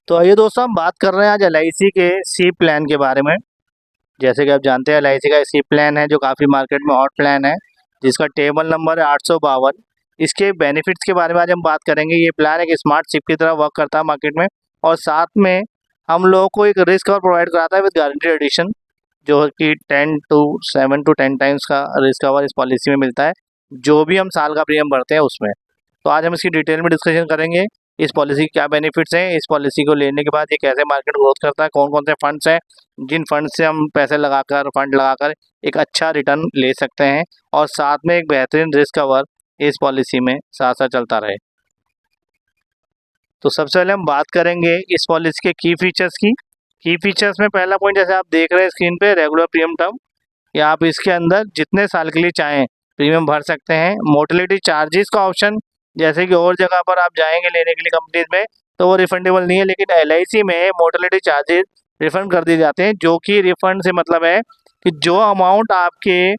तो आइए दोस्तों, हम बात कर रहे हैं आज एलआईसी के सी प्लान के बारे में। जैसे कि आप जानते हैं, एलआईसी का सी प्लान है जो काफ़ी मार्केट में हॉट प्लान है, जिसका टेबल नंबर है 852। इसके बेनिफिट्स के बारे में आज हम बात करेंगे। ये प्लान एक स्मार्ट चिप की तरह वर्क करता है मार्केट में, और साथ में हम लोगों को एक रिस्क कवर प्रोवाइड कराता है विद गारंटी एडिशन, जो कि 7 to 10 टाइम्स का रिस्क कवर इस पॉलिसी में मिलता है, जो भी हम साल का प्रीमियम भरते हैं उसमें। तो आज हम इसकी डिटेल में डिस्कशन करेंगे, इस पॉलिसी के क्या बेनिफिट्स हैं, इस पॉलिसी को लेने के बाद ये कैसे मार्केट ग्रोथ करता है, कौन कौन से फंड्स हैं जिन फंड से हम पैसे लगाकर फंड लगाकर एक अच्छा रिटर्न ले सकते हैं, और साथ में एक बेहतरीन रिस्क कवर इस पॉलिसी में साथ साथ चलता रहे। तो सबसे पहले हम बात करेंगे इस पॉलिसी के की फीचर्स की। की फीचर्स में पहला पॉइंट, जैसे आप देख रहे हैं स्क्रीन पे, रेगुलर प्रीमियम टर्म, या आप इसके अंदर जितने साल के लिए चाहें प्रीमियम भर सकते हैं। मोर्टेलिटी चार्जेस का ऑप्शन, जैसे कि और जगह पर आप जाएंगे लेने के लिए कंपनीज में तो वो रिफंडेबल नहीं है, लेकिन एलआईसी में मोर्टेलिटी चार्जेस रिफंड कर दिए जाते हैं, जो कि रिफंड से मतलब है कि जो अमाउंट आपके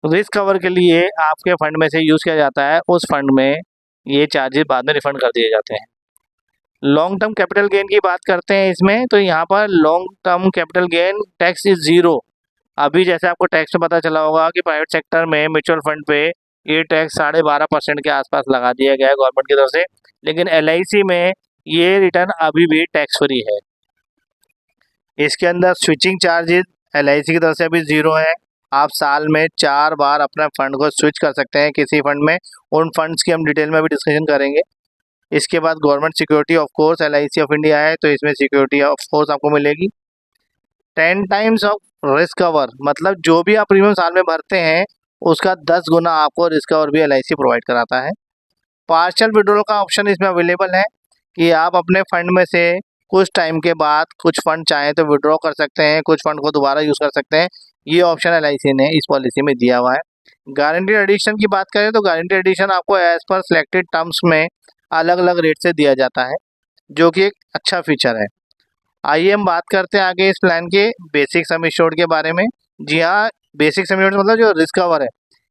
रिस्क कवर के लिए आपके फंड में से यूज़ किया जाता है, उस फंड में ये चार्जेस बाद में रिफंड कर दिए जाते हैं। लॉन्ग टर्म कैपिटल गेन की बात करते हैं इसमें, तो यहाँ पर long term capital gain tax is zero. अभी जैसे आपको टैक्स में पता चला होगा कि प्राइवेट सेक्टर में म्यूचुअल फंड पे ये टैक्स 12.5% के आसपास लगा दिया गया है गवर्नमेंट की तरफ से, लेकिन एलआईसी में ये रिटर्न अभी भी टैक्स फ्री है। इसके अंदर स्विचिंग चार्जेस एलआईसी की तरफ से अभी ज़ीरो है। आप साल में 4 बार अपना फंड को स्विच कर सकते हैं किसी फंड में। उन फंड्स की हम डिटेल में भी डिस्कशन करेंगे। इसके बाद government security, of course LIC of India है तो इसमें सिक्योरिटी ऑफ कोर्स आपको मिलेगी। 10 टाइम्स ऑफ रिस्क कवर, मतलब जो भी आप प्रीमियम साल में भरते हैं उसका 10 गुना आपको रिस्क कवर भी एलआईसी प्रोवाइड कराता है। पार्शियल विड्रॉल का ऑप्शन इसमें अवेलेबल है कि आप अपने फंड में से कुछ टाइम के बाद कुछ फंड चाहें तो विड्रॉ कर सकते हैं, कुछ फंड को दोबारा यूज़ कर सकते हैं। ये ऑप्शन एलआईसी ने इस पॉलिसी में दिया हुआ है। गारंटी एडिशन की बात करें तो गारंटी एडिशन आपको एज पर सिलेक्टेड टर्म्स में अलग अलग रेट से दिया जाता है, जो कि एक अच्छा फीचर है। आइए हम बात करते हैं आगे इस प्लान के बेसिक सम एश्योर्ड के बारे में। जी हाँ, बेसिक सम एश्योर्ड मतलब जो रिस्क कवर है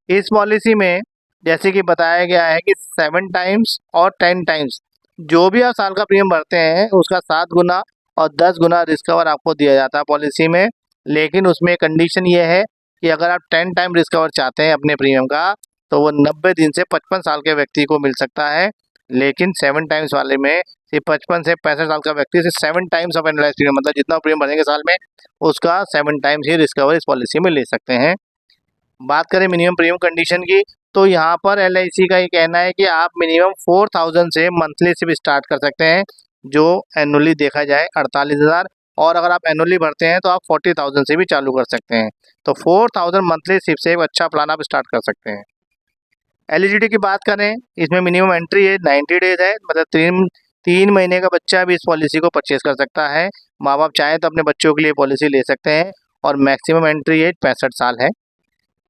इस पॉलिसी में, जैसे कि बताया गया है कि 7 टाइम्स और 10 टाइम्स, जो भी आप साल का प्रीमियम भरते हैं उसका 7 गुना और 10 गुना रिस्क कवर आपको दिया जाता है पॉलिसी में। लेकिन उसमें कंडीशन ये है कि अगर आप 10 टाइम रिस्क कवर चाहते हैं अपने प्रीमियम का, तो वो 90 दिन से 55 साल के व्यक्ति को मिल सकता है। लेकिन 7 टाइम्स वाले में सिर्फ 55 से 65 साल का व्यक्ति सिर्फ 7 टाइम्स ऑफ एनुअलाइज्ड प्रीमियम, मतलब जितना प्रीमियम भरेंगे साल में उसका 7 टाइम्स ही रिस्क कवर इस पॉलिसी में ले सकते हैं। बात करें मिनिमम प्रीमियम कंडीशन की, तो यहाँ पर एलआईसी का ये कहना है कि आप मिनिमम 4000 से मंथली से भी स्टार्ट कर सकते हैं, जो एनुअली देखा जाए 48,000, और अगर आप एनुअली भरते हैं तो आप 40,000 से भी चालू कर सकते हैं। तो 4000 मंथली सिप से एक अच्छा प्लान आप स्टार्ट कर सकते हैं। एलिजिबिलिटी की बात करें, इसमें मिनिमम एंट्री एज 90 डेज है, मतलब 3 महीने का बच्चा भी इस पॉलिसी को परचेज कर सकता है। माँ बाप चाहें तो अपने बच्चों के लिए पॉलिसी ले सकते हैं, और मैक्सिमम एंट्री एज 65 साल है।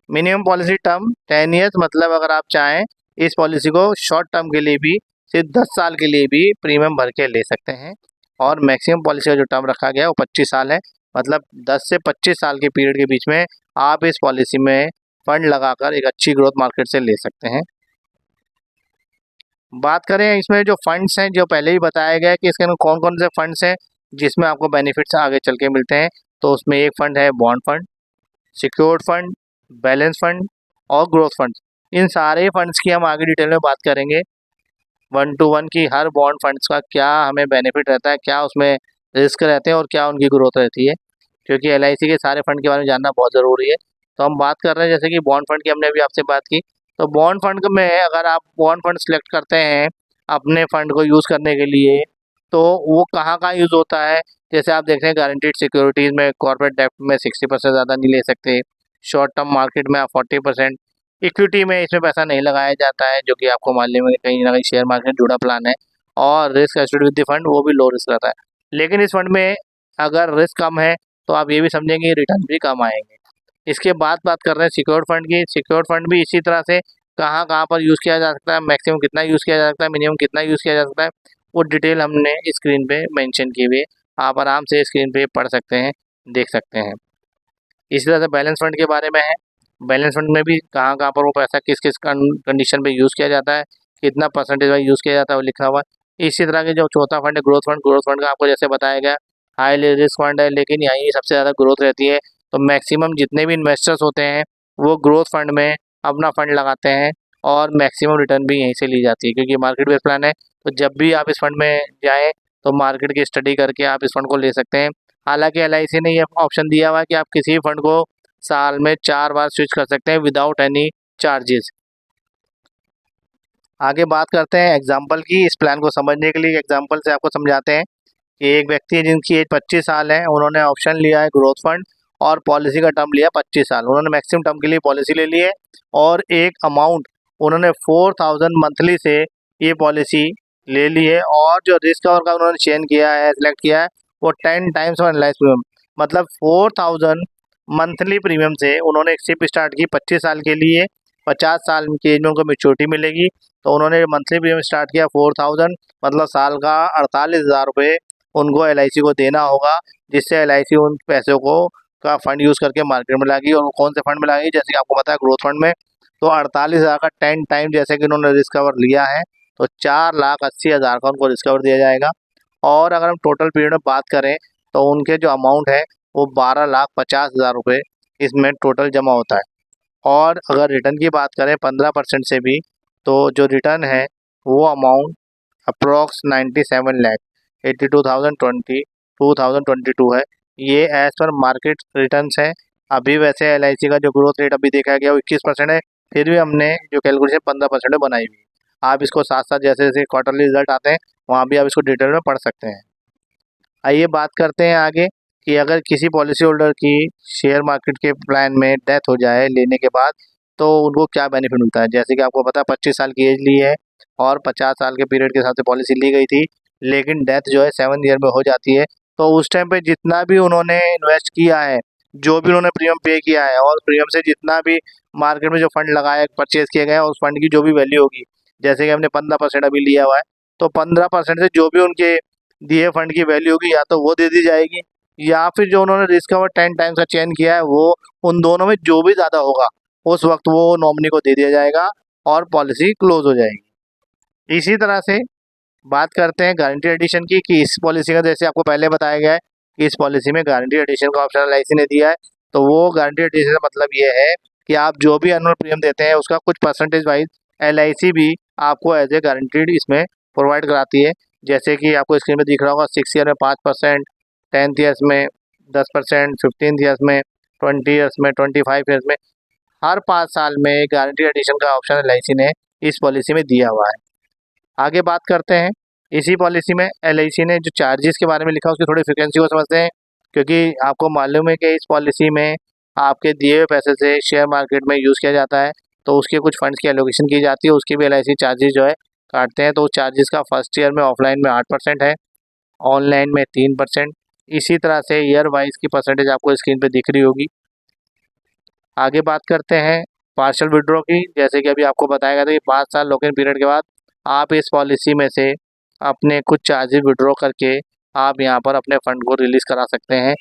मिनिमम पॉलिसी टर्म 10 ईयर्स, मतलब अगर आप चाहें इस पॉलिसी को शॉर्ट टर्म के लिए भी, सिर्फ 10 साल के लिए भी प्रीमियम भर के ले सकते हैं। और मैक्सिमम पॉलिसी का जो टर्म रखा गया है वो 25 साल है, मतलब 10 से 25 साल के पीरियड के बीच में आप इस पॉलिसी में फंड लगाकर एक अच्छी ग्रोथ मार्केट से ले सकते हैं। बात करें इसमें जो फंड्स हैं, जो पहले ही बताया गया है कि इसके अंदर कौन कौन से फंड्स हैं जिसमें आपको बेनिफिट्स आगे चल के मिलते हैं, तो उसमें एक फंड है bond fund, secured fund, balance fund और ग्रोथ फंड। इन सारे फंड्स की हम आगे डिटेल में बात करेंगे 1 to 1 की हर बॉन्ड फंड्स का क्या हमें बेनिफिट रहता है, क्या उसमें रिस्क रहते हैं और क्या उनकी ग्रोथ रहती है, क्योंकि एलआईसी के सारे फंड के बारे में जानना बहुत ज़रूरी है। तो हम बात कर रहे हैं, जैसे कि बॉन्ड फंड की हमने अभी आपसे बात की, तो बॉन्ड फंड में अगर आप बॉन्ड फंड सेलेक्ट करते हैं अपने फंड को यूज़ करने के लिए, तो वो कहाँ कहाँ यूज़ होता है। जैसे आप देख रहे हैं गारंटीड सिक्योरिटीज़ में, कॉर्पोरेट डेब्ट में 60% ज़्यादा नहीं ले सकते, शॉर्ट टर्म मार्केट में आप 40%, इक्विटी में इसमें पैसा नहीं लगाया जाता है, जो कि आपको मालूम है कहीं ना कहीं शेयर मार्केट जुड़ा प्लान है, और risk associated with the fund वो भी लो रिस्क रहता है। लेकिन इस फंड में अगर रिस्क कम है तो आप ये भी समझेंगे रिटर्न भी कम आएंगे। इसके बाद बात कर रहे हैं सिक्योर्ड फंड की। सिक्योर्ड फंड भी इसी तरह से कहाँ कहाँ पर यूज़ किया जा सकता है, मैक्सिमम कितना यूज़ किया जा सकता है, मिनिमम कितना यूज़ किया जा सकता है, वो डिटेल हमने स्क्रीन पे मेंशन की हुई है, आप आराम से स्क्रीन पे पढ़ सकते हैं, देख सकते हैं। इसी तरह से बैलेंस फंड के बारे में है, बैलेंस फंड में भी कहाँ कहाँ पर वो पैसा किस किस कंडीशन पे यूज़ किया जाता है, कितना परसेंटेज वाइज यूज़ किया जाता है वो लिखा हुआ है। इसी तरह के जो चौथा फंड है ग्रोथ फंड का आपको जैसे बताया गया हाई रिस्क फंड है, लेकिन यहीं सबसे ज़्यादा ग्रोथ रहती है। तो मैक्सिमम जितने भी इन्वेस्टर्स होते हैं वो ग्रोथ फंड में अपना फंड लगाते हैं और मैक्सिमम रिटर्न भी यहीं से ली जाती है, क्योंकि मार्केट बेस्ड प्लान है। तो जब भी आप इस फंड में जाएँ तो मार्केट की स्टडी करके आप इस फंड को ले सकते हैं। हालांकि एलआईसी ने ये ऑप्शन दिया हुआ है कि आप किसी भी फंड को साल में 4 बार स्विच कर सकते हैं विदाउट एनी चार्जेस। आगे बात करते हैं एग्जाम्पल की। इस प्लान को समझने के लिए एग्जाम्पल से आपको समझाते हैं कि एक व्यक्ति है जिनकी एज 25 साल है, उन्होंने ऑप्शन लिया है ग्रोथ फंड और पॉलिसी का टर्म लिया 25 साल। उन्होंने मैक्सिमम टर्म के लिए पॉलिसी ले ली है और एक अमाउंट उन्होंने 4000 मंथली से ये पॉलिसी ले ली है, और जो रिस्क कवर का उन्होंने चयन किया है, सिलेक्ट किया है, वो 10 टाइम्स ऑफ एनालाइज प्रीमियम, मतलब 4000 मंथली प्रीमियम से उन्होंने एक सिप स्टार्ट की 25 साल के लिए। 50 साल की एज में उनको मेच्योरिटी मिलेगी, तो उन्होंने मंथली प्रीमियम स्टार्ट किया 4000, मतलब साल का 48,000 रुपये उनको एलआईसी को देना होगा, जिससे एलआईसी उन पैसों को का फंड यूज़ करके मार्केट में लाएगी। और कौन से फंड में लाएगी, जैसे कि आपको पता है ग्रोथ फंड में। तो 48,000 का 10 टाइम जैसे कि उन्होंने रिस्क कवर लिया है, तो 4,80,000 का उनको रिस्क कवर दिया जाएगा। और अगर हम टोटल पीरियड में बात करें तो उनके जो अमाउंट है वो 12,50,000 रुपये इसमें टोटल जमा होता है। और अगर रिटर्न की बात करें 15% से भी, तो जो रिटर्न है वो अमाउंट अप्रॉक्स 97 लाख 82,022 है। ये एज पर मार्केट रिटर्न्स है। अभी वैसे एलआईसी का जो ग्रोथ रेट अभी देखा गया वो 21% है, फिर भी हमने जो कैलकुलेशन 15% बनाई हुई है। आप इसको साथ साथ जैसे जैसे क्वार्टरली रिजल्ट आते हैं वहाँ भी आप इसको डिटेल में पढ़ सकते हैं। आइए बात करते हैं आगे कि अगर किसी पॉलिसी होल्डर की शेयर मार्केट के प्लान में डेथ हो जाए लेने के बाद, तो उनको क्या बेनिफिट मिलता है। जैसे कि आपको पता है 25 साल की एज ली है और 50 साल के पीरियड के हिसाब से पॉलिसी ली गई थी, लेकिन डेथ जो है 7 ईयर में हो जाती है। तो उस टाइम पे जितना भी उन्होंने इन्वेस्ट किया है, जो भी उन्होंने प्रीमियम पे किया है, और प्रीमियम से जितना भी मार्केट में जो फंड लगाया परचेज किए गए हैं, उस फंड की जो भी वैल्यू होगी, जैसे कि हमने 15% अभी लिया हुआ है, तो 15% से जो भी उनके दिए फंड की वैल्यू होगी या तो वो दे दी जाएगी, या फिर जो उन्होंने रिस्क कवर 10 टाइम्स का चयन किया है वो उन दोनों में जो भी ज़्यादा होगा उस वक्त वो नॉमिनी को दे दिया जाएगा और पॉलिसी क्लोज हो जाएगी। इसी तरह से बात करते हैं गारंटी एडिशन की, कि इस पॉलिसी का जैसे आपको पहले बताया गया है कि इस पॉलिसी में गारंटी एडिशन का ऑप्शन एलआईसी ने दिया है। तो वो गारंटी एडिशन का मतलब ये है कि आप जो भी एनुअल प्रीमियम देते हैं उसका कुछ परसेंटेज वाइज एलआईसी भी आपको एज ए गारंटीड इसमें प्रोवाइड कराती है। जैसे कि आपको स्क्रीन में दिख रहा होगा 6 ईयर में 5%, 10th ईयर्स में 10%, 15th ईयर्स में 20 ईयर्स में 25 ईयर्स में, हर 5 साल में गारंटी एडिशन का ऑप्शन एलआईसी ने इस पॉलिसी में दिया हुआ है। आगे बात करते हैं इसी पॉलिसी में एलआईसी ने जो चार्जेस के बारे में लिखा है उसकी थोड़ी फ्रिक्वेंसी को समझते हैं, क्योंकि आपको मालूम है कि इस पॉलिसी में आपके दिए हुए पैसे से शेयर मार्केट में यूज़ किया जाता है, तो उसके कुछ फंड्स की एलोकेशन की जाती है, उसकी भी एलआईसी चार्जेस जो है काटते हैं। तो चार्जेस का फर्स्ट ईयर में ऑफलाइन में 8% है, ऑनलाइन में 3%। इसी तरह से ईयर वाइज की परसेंटेज आपको स्क्रीन पे दिख रही होगी। आगे बात करते हैं पार्शियल विड्रॉ की। जैसे कि अभी आपको बताया गया था कि 5 साल लॉक-इन पीरियड के बाद आप इस पॉलिसी में से अपने कुछ चार्जेस विड्रॉ करके आप यहाँ पर अपने फंड को रिलीज़ करा सकते हैं।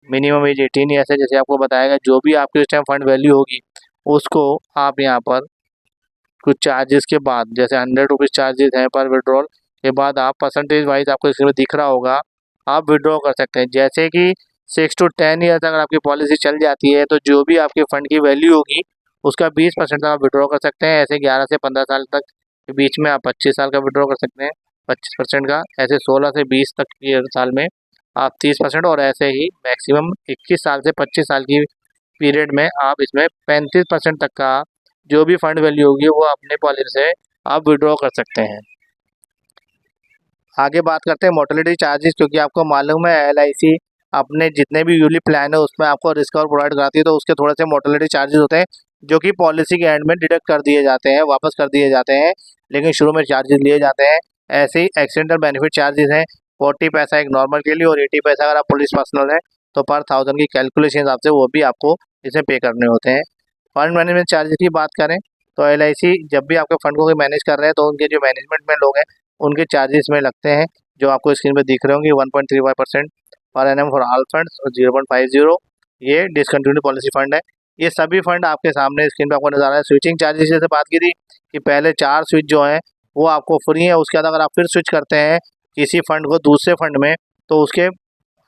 मिनिमम एज 18 ईयर्स है। जैसे आपको बताया गया जो भी आपकी उस टाइम फंड वैल्यू होगी उसको आप यहाँ पर कुछ चार्जेस के बाद, जैसे 100 रुपीज़ चार्जेस हैं पर विड्रॉल के बाद, आप परसेंटेज वाइज आपको इसमें दिख रहा होगा आप विड्रॉ कर सकते हैं। जैसे कि 6 to 10 ईयर्स अगर आपकी पॉलिसी चल जाती है तो जो भी आपके फंड की वैल्यू होगी उसका 20% तक आप विड्रॉ कर सकते हैं। ऐसे 11 से 15 साल तक के बीच में आप 25 साल का विड्रॉ कर सकते हैं 25% का। ऐसे 16 से 20 तक के साल में आप 30%, और ऐसे ही मैक्सिमम 21 साल से 25 साल की पीरियड में आप इसमें 35% तक का जो भी फंड वैल्यू होगी वो अपने पॉलिसी से आप विड्रॉ कर सकते हैं। आगे बात करते हैं मोर्टेलिटी चार्जेस, क्योंकि आपको मालूम है एलआईसी अपने जितने भी यूली प्लान है उसमें आपको रिस्क कवर प्रोवाइड कराती है, तो उसके थोड़े से मोर्टेलिटी चार्जेस होते हैं जो कि पॉलिसी के एंड में डिडक्ट कर दिए जाते हैं, वापस कर दिए जाते हैं, लेकिन शुरू में चार्जेस लिए जाते हैं। ऐसे ही एक्सीडेंटल बेनिफिट चार्जेस हैं 40 पैसा एक नॉर्मल के लिए और 80 पैसा अगर आप पुलिस पर्सनल है, तो पर 1000 की कैलकुलेशन हिसाब से वो भी आपको इसे पे करने होते हैं। फंड मैनेजमेंट चार्जेस की बात करें तो एलआईसी जब भी आपके फंड को मैनेज कर रहे हैं तो उनके जो मैनेजमेंट में लोग हैं उनके चार्जेस में लगते हैं, जो आपको स्क्रीन पे दिख रहे होंगे 1.35% पर एनएम फॉर ऑल फंड्स और 0.50 ये डिसकंटिन्यूड पॉलिसी फंड है। ये सभी फंड आपके सामने स्क्रीन पे आपको नजर आ रहा है। स्विचिंग चार्जेस जैसे बात की थी कि पहले 4 स्विच जो हैं वो आपको फ्री है। उसके बाद अगर आप फिर स्विच करते हैं किसी फंड को दूसरे फंड में, तो उसके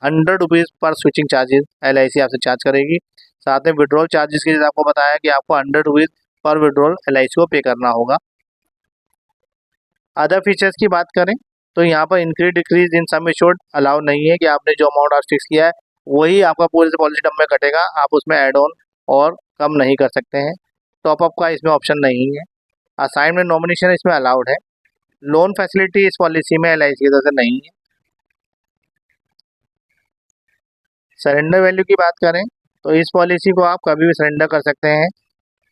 100 रुपीज़ पर स्विचिंग चार्जेस LIC आपसे चार्ज करेगी। साथ में विड्रॉल चार्जेस की जैसे आपको बताया कि आपको 100 रुपीज़ पर विड्रॉल LIC को पे करना होगा। अदर फीचर्स की बात करें तो यहाँ पर increase decrease in sum assured allow नहीं है कि आपने जो अमाउंट आज फिक्स किया है वही आपका पूरे पॉलिसी टर्म में कटेगा, आप उसमें एड ऑन और कम नहीं कर सकते हैं। टॉपअप का इसमें ऑप्शन नहीं है। असाइनमेंट नॉमिनेशन इसमें अलाउड है। लोन फैसिलिटी इस पॉलिसी में LIC की तरफ से नहीं है। सरेंडर वैल्यू की बात करें तो इस पॉलिसी को आप कभी भी सरेंडर कर सकते हैं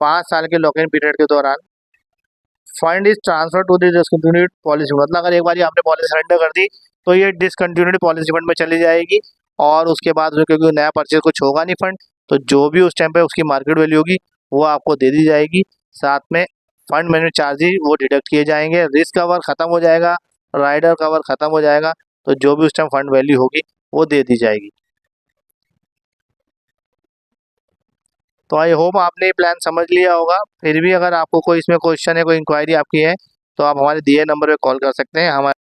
5 साल के लॉक इन पीरियड के दौरान। Fund is transfer to the discontinued policy, मतलब अगर एक बार आपने पॉलिसी सरेंडर कर दी तो ये डिसकंटिन्यूड पॉलिसी फंड में चली जाएगी और उसके बाद क्योंकि नया परचेज कुछ होगा नहीं फंड, तो जो भी उस टाइम पे उसकी मार्केट वैल्यू होगी वो आपको दे दी जाएगी। साथ में फंड मैनेजमेंट चार्जेस वो डिडक्ट किए जाएंगे, रिस्क कवर खत्म हो जाएगा, राइडर कवर खत्म हो जाएगा, तो जो भी उस टाइम फंड वैल्यू होगी वो दे दी जाएगी। तो आई होप आपने ये प्लान समझ लिया होगा। फिर भी अगर आपको कोई इसमें क्वेश्चन है, कोई इंक्वायरी आपकी है, तो आप हमारे दिए नंबर पे कॉल कर सकते हैं। हमारे